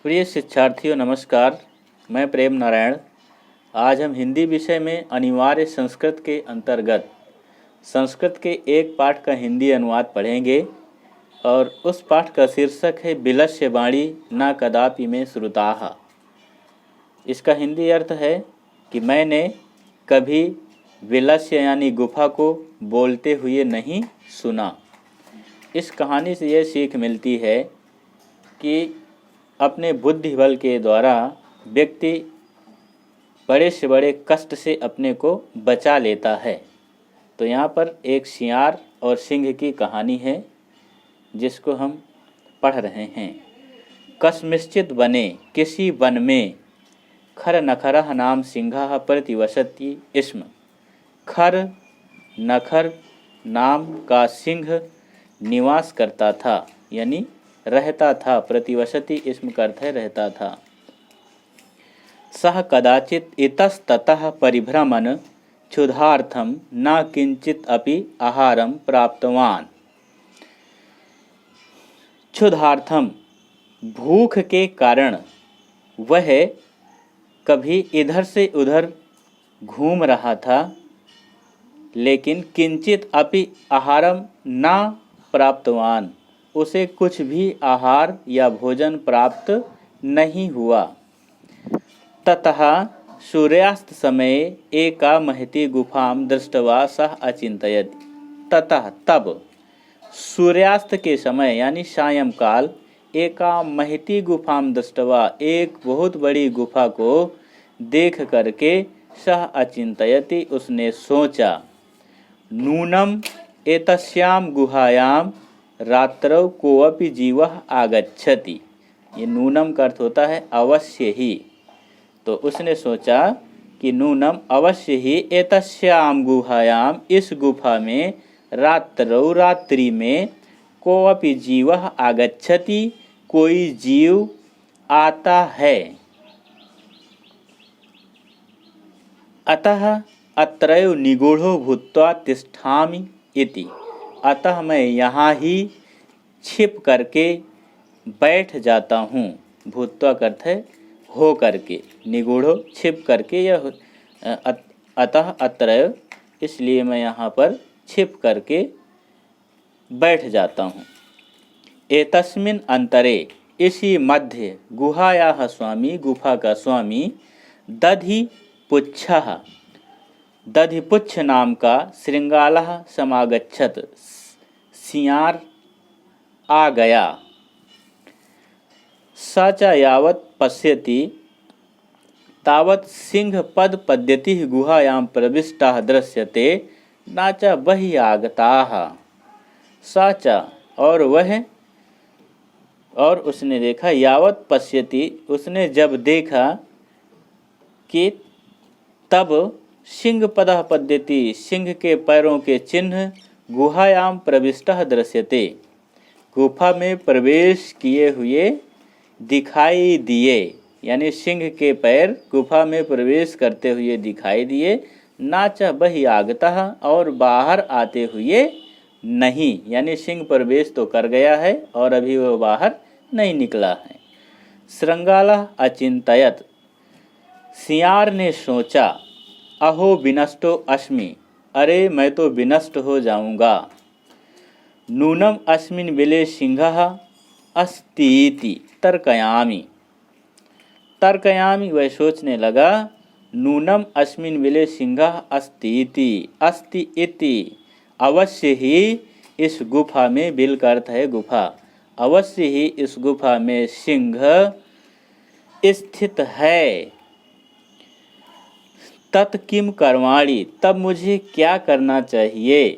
प्रिय शिक्षार्थियों नमस्कार। मैं प्रेम नारायण। आज हम हिंदी विषय में अनिवार्य संस्कृत के अंतर्गत संस्कृत के एक पाठ का हिंदी अनुवाद पढ़ेंगे और उस पाठ का शीर्षक है विलस्य वाणी न कदापि में श्रुताः। इसका हिंदी अर्थ है कि मैंने कभी विलस्य यानी गुफा को बोलते हुए नहीं सुना। इस कहानी से यह सीख मिलती है कि अपने बुद्धि बल के द्वारा व्यक्ति बड़े से बड़े कष्ट से अपने को बचा लेता है। तो यहाँ पर एक सियार और सिंह की कहानी है जिसको हम पढ़ रहे हैं। कस्मिश्चित वने, किसी वन में, खर नखरः नाम सिंहः प्रतिवसति स्म। खर नखर नाम का सिंह निवास करता था, यानी रहता था। प्रतिवसति इसम का अर्थ है रहता था। सह कदाचित इतस्ततः परिभ्रमन् क्षुधार्थं न किंचित अपि आहारं प्राप्तवान्। क्षुधार्थम, भूख के कारण वह कभी इधर से उधर घूम रहा था, लेकिन किंचित अपि आहारम न प्राप्तवान, उसे कुछ भी आहार या भोजन प्राप्त नहीं हुआ। ततः सूर्यास्त समय एका महती गुफाम दृष्टवा सह अचिंतयत्। ततः तब सूर्यास्त के समय यानी सायंकाल एका महती गुफाम दृष्टवा, एक बहुत बड़ी गुफा को देख करके सह अचिंतयति, उसने सोचा, नूनम एतस्याम गुहायाम रात्रौ कोऽपि जीवः आगच्छति। ये नूनम का अर्थ होता है अवश्य ही। तो उसने सोचा कि नूनम अवश्य ही एतस्याम गुहायाम, इस गुफा में, रात्रौ रात्रि में, कोऽपि जीवः आगच्छति, कोई जीव आता है। अतः अत्रैव निगूढ़ो भूत्वा तिष्ठामि इति। अतः मैं यहाँ ही छिप करके बैठ जाता हूँ। भूत्वा का अर्थ है हो करके, निगूढ़ो छिप करके, यह अतः अत्रैव, इसलिए मैं यहाँ पर छिप करके बैठ जाता हूँ। एतस्मिन् अंतरे, इसी मध्य, गुहायाः स्वामी, गुफा का स्वामी, दधिपुच्छः, दधिपुच्छ नाम का श्रृंगालः समागच्छत, सियार आ गया। स च यावत् पश्यति तावत् सिंह पद पद्यति गुहायां प्रविष्टः दृश्यते न च बहिः आगताः। स च, और वह, और उसने देखा, यावत् पश्यति, उसने जब देखा कि तब सिंह पदः पद्यति, सिंह के पैरों के चिन्ह, गुहायाम प्रविष्टः दृश्यते, गुफा में प्रवेश किए हुए दिखाई दिए, यानी सिंह के पैर गुफा में प्रवेश करते हुए दिखाई दिए। नाच बहिः आगतः, और बाहर आते हुए नहीं, यानी सिंह प्रवेश तो कर गया है और अभी वह बाहर नहीं निकला है। श्रृंगालः अचिंतयत्, सियार ने सोचा, अहो विनष्टो अस्मि, अरे मैं तो विनष्ट हो जाऊंगा। नूनम अस्मिन् बिले सिंहः अस्तीति तर्कयामि। तर्कयामि, वह सोचने लगा, नूनम अस्मिन् बिले सिंहः अस्तीति, अस्ति इति, अवश्य ही इस गुफा में, बिल का अर्थ है गुफा, अवश्य ही इस गुफा में सिंह स्थित है। तत् किम कर्माणि, तब मुझे क्या करना चाहिए।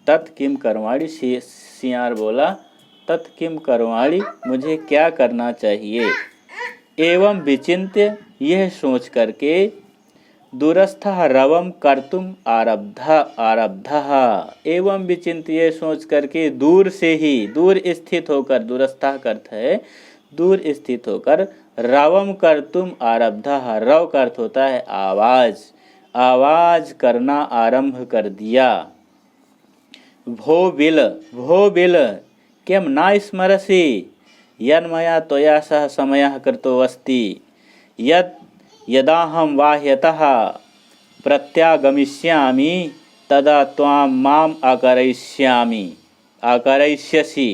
तत् किम कर्माणि, सियार बोला, तत् किम कर्माणि, मुझे क्या करना चाहिए। एवं विचिन्त्य, यह सोच करके, दूरस्थः रवं कर्तुम आरब्धः। एवं विचिन्त्य, यह सोच करके, दूर से ही, दूर स्थित होकर, दूरस्थः का अर्थ है दूर स्थित होकर, रवम कर्तुम आरब्धः, रव का अर्थ होता है आवाज, आवाज करना आरंभ कर दिया। भो बिल, किम ना स्मरसि, यन्मया त्वया सह समयः कृतोऽस्ति यत् यदाहं बाह्यतः प्रत्यागमिष्यामि तदा त्वां माम आकरयिष्यसि।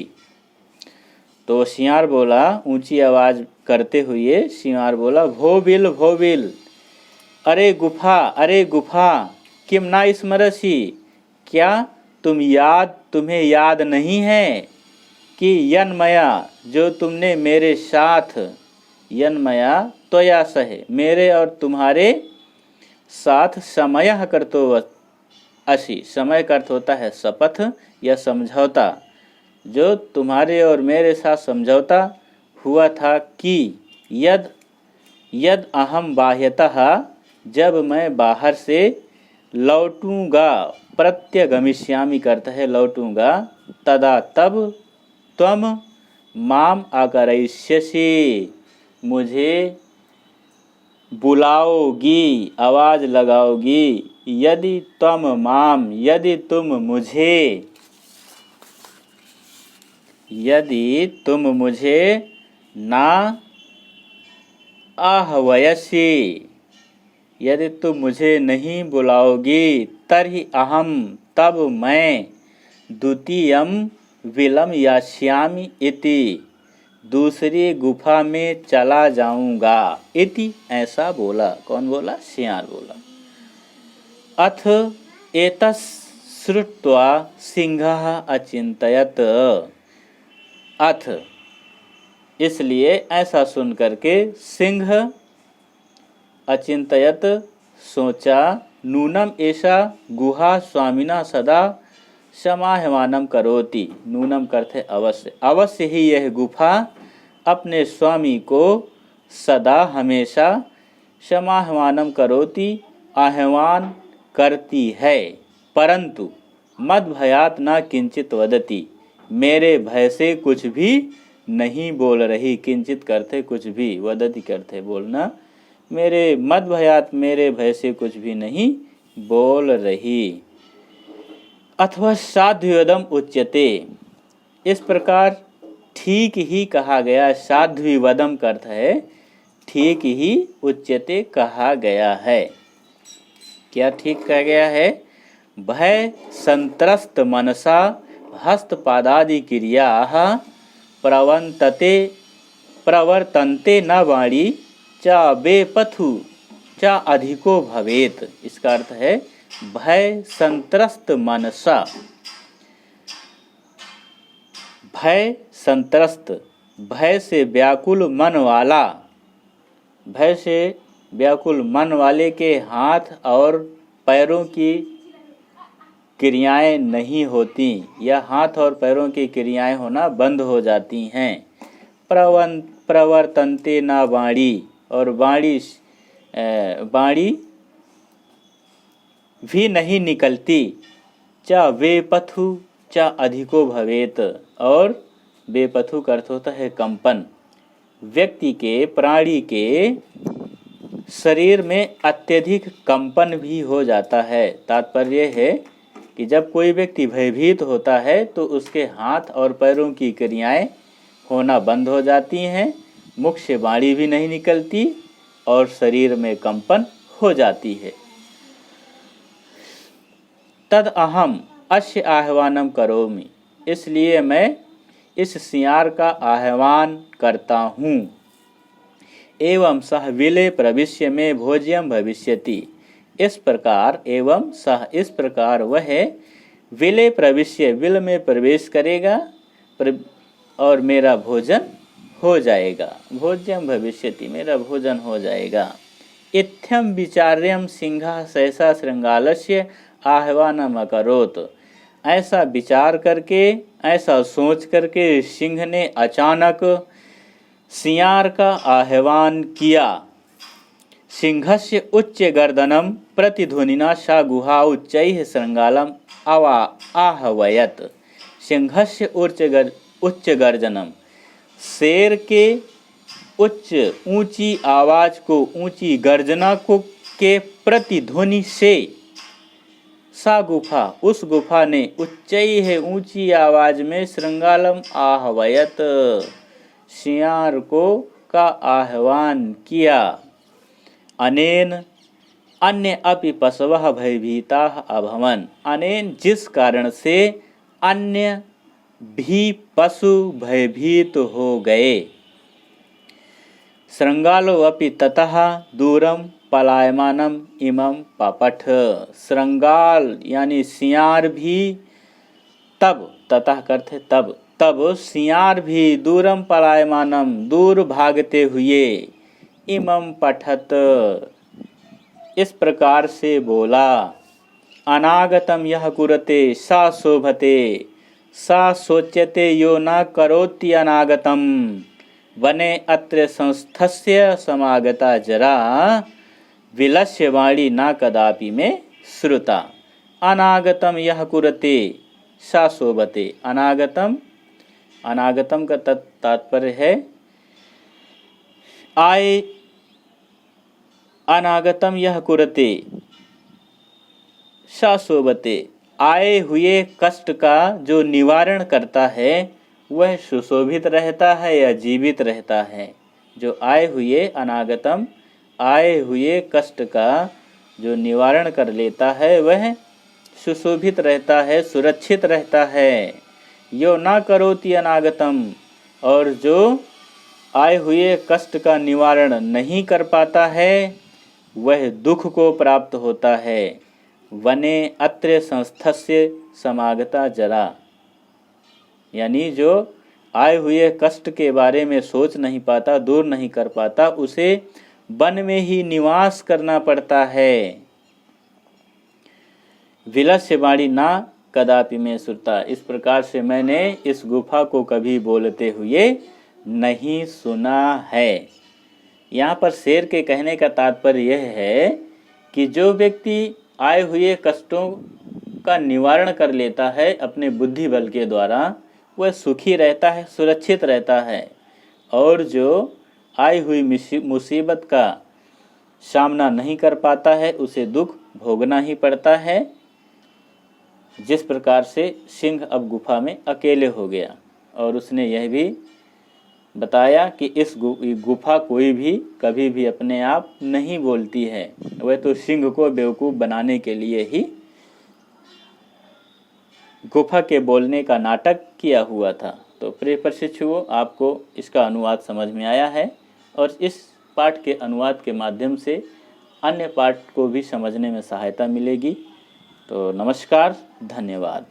तो सियार बोला, ऊंची आवाज करते हुए सियार बोला, भोबिल भोबिल, अरे गुफा, किम ना स्मरसि, क्या तुम्हें याद नहीं है कि यन्मया जो तुमने मेरे साथ, यन्मया त्वया सह मेरे और तुम्हारे साथ समयः कर्तो असी, समय का अर्थ होता है शपथ या समझौता, जो तुम्हारे और मेरे साथ समझौता हुआ था कि यद अहम बाह्यतः, जब मैं बाहर से लौटूंगा, प्रत्यगमिष्यामि करता है लौटूंगा, तदा तब त्वम माम आकरयिष्यसि, मुझे बुलाओगी, आवाज लगाओगी, यदि तुम मुझे ना आहवयसि, यदि तुम मुझे नहीं बुलाओगी, तर्हि अहम, तब मैं, द्वितीयम विलम यास्यामि इति, दूसरी गुफा में चला जाऊंगा, इति ऐसा बोला। कौन बोला? सियार बोला। अथ एतस् श्रुत्वा सिंहः अचिंतयत्, अथ इसलिए ऐसा सुन करके सिंह अचिंतयत सोचा, नूनम ऐसा गुहा स्वामिना सदा समाह्वानम करोति, नूनम करते अवश्य ही यह गुफा अपने स्वामी को सदा हमेशा समाह्वानम करोति, आह्वान करती है, परंतु मद भयात न किंचित वदति, मेरे भय से कुछ भी नहीं बोल रही। किंचित करते कुछ भी, वदति करते बोलना, मेरे मद भयात मेरे भय से कुछ भी नहीं बोल रही। अथवा साध्वीवदम उच्यते, इस प्रकार ठीक ही कहा गया। साध्वीवदम का अर्थ है ठीक ही, उच्यते कहा गया है। क्या ठीक कहा गया है? भय संत्रस्त मनसा हस्तपादादि क्रियाः प्रवर्तन्ते न वाणी च बेपथु च अधिको भवेत। इसका अर्थ है भय संत्रस्त मनसा, भय संत्रस्त, भय से व्याकुल मन वाला, भय से व्याकुल मन वाले के हाथ और पैरों की क्रियाएं नहीं होती, या हाथ और पैरों की क्रियाएं होना बंद हो जाती हैं। प्रवर्तन्ते न वाणी, और वाणी भी नहीं निकलती। च वेपथु च अधिको भवेत, और बेपथु का अर्थ होता है कंपन। व्यक्ति के, प्राणी के शरीर में अत्यधिक कंपन भी हो जाता है। तात्पर्य है कि जब कोई व्यक्ति भयभीत होता है तो उसके हाथ और पैरों की क्रियाएं होना बंद हो जाती हैं, मुख से वाणी भी नहीं निकलती, और शरीर में कंपन हो जाती है। तद अहम अस्य आह्वानम करोमि, इसलिए मैं इस सियार का आह्वान करता हूँ। एवं सह विले प्रविश्य में भोज्यम भविष्यति, इस प्रकार, एवं सह इस प्रकार वह विले प्रविश्य, विल में प्रवेश करेगा और मेरा भोजन हो जाएगा। भोज्यम भविष्यति, मेरा भोजन हो जाएगा। इत्थम विचार्यम सिंह सहसा श्रृंगालस्य आह्वानम अकरोत, ऐसा विचार करके, ऐसा सोच करके सिंह ने अचानक सियार का आह्वान किया। सिंहस्य उच्च गर्दनम प्रतिध्वनिना सा गुहा उच्चैः श्रृंगालम आहवयत। सिंहस्य उच्च गर्जनम, शेर के ऊंची आवाज को, ऊंची गर्जना को के प्रतिध्वनि से, सा गुफा, उस गुफा ने, उच्चैः ऊंची आवाज में, श्रृंगालम आहवयत, सियार को का आह्वान किया। अनेन अन्य अपि पशवः भयभीताः अभवन्। अनेन जिस कारण से अन्य भी पशु भयभीत हो गए। श्रृंगालो अपि ततः दूरम पलायमानम इमं पपठ। श्रृंगाल यानी सियार भी तब, ततः करते तब सियार भी दूरम पलायमानम दूर भागते हुए, इमं पठत इस प्रकार से बोला। अनागतम यह कुरते सा शोभते, सा सोच्यते यो न करोति अनागतम। वने अत्र संस्थस्य समागता जरा, विलस्य वाणी न कदापि में श्रुता। अनागतम यह कुरते सा शोभते। अनागतम, अनागतम का तात्पर्य है आए। अनागतम यह कुरते सा शोभते, आए हुए कष्ट का जो निवारण करता है वह सुशोभित रहता है या जीवित रहता है। जो आए हुए, अनागतम आए हुए कष्ट का जो निवारण कर लेता है वह सुशोभित रहता है, सुरक्षित रहता है। यो ना करोति अनागतम, और जो आए हुए कष्ट का निवारण नहीं कर पाता है वह दुख को प्राप्त होता है। वने अत्र संस्थस्य समागता जरा, यानी जो आए हुए कष्ट के बारे में सोच नहीं पाता, दूर नहीं कर पाता, उसे वन में ही निवास करना पड़ता है। विलस्य वाणी ना कदापि में श्रुता, इस प्रकार से मैंने इस गुफा को कभी बोलते हुए नहीं सुना है। यहाँ पर शेर के कहने का तात्पर्य यह है कि जो व्यक्ति आए हुए कष्टों का निवारण कर लेता है अपने बुद्धि बल के द्वारा, वह सुखी रहता है, सुरक्षित रहता है। और जो आई हुई मुसीबत का सामना नहीं कर पाता है उसे दुख भोगना ही पड़ता है। जिस प्रकार से सिंह अब गुफा में अकेले हो गया, और उसने यह भी बताया कि इस गुफा कोई भी कभी भी अपने आप नहीं बोलती है, वह तो सिंह को बेवकूफ़ बनाने के लिए ही गुफा के बोलने का नाटक किया हुआ था। तो प्रिय प्रशिक्षुओं, आपको इसका अनुवाद समझ में आया है, और इस पाठ के अनुवाद के माध्यम से अन्य पाठ को भी समझने में सहायता मिलेगी। तो नमस्कार, धन्यवाद।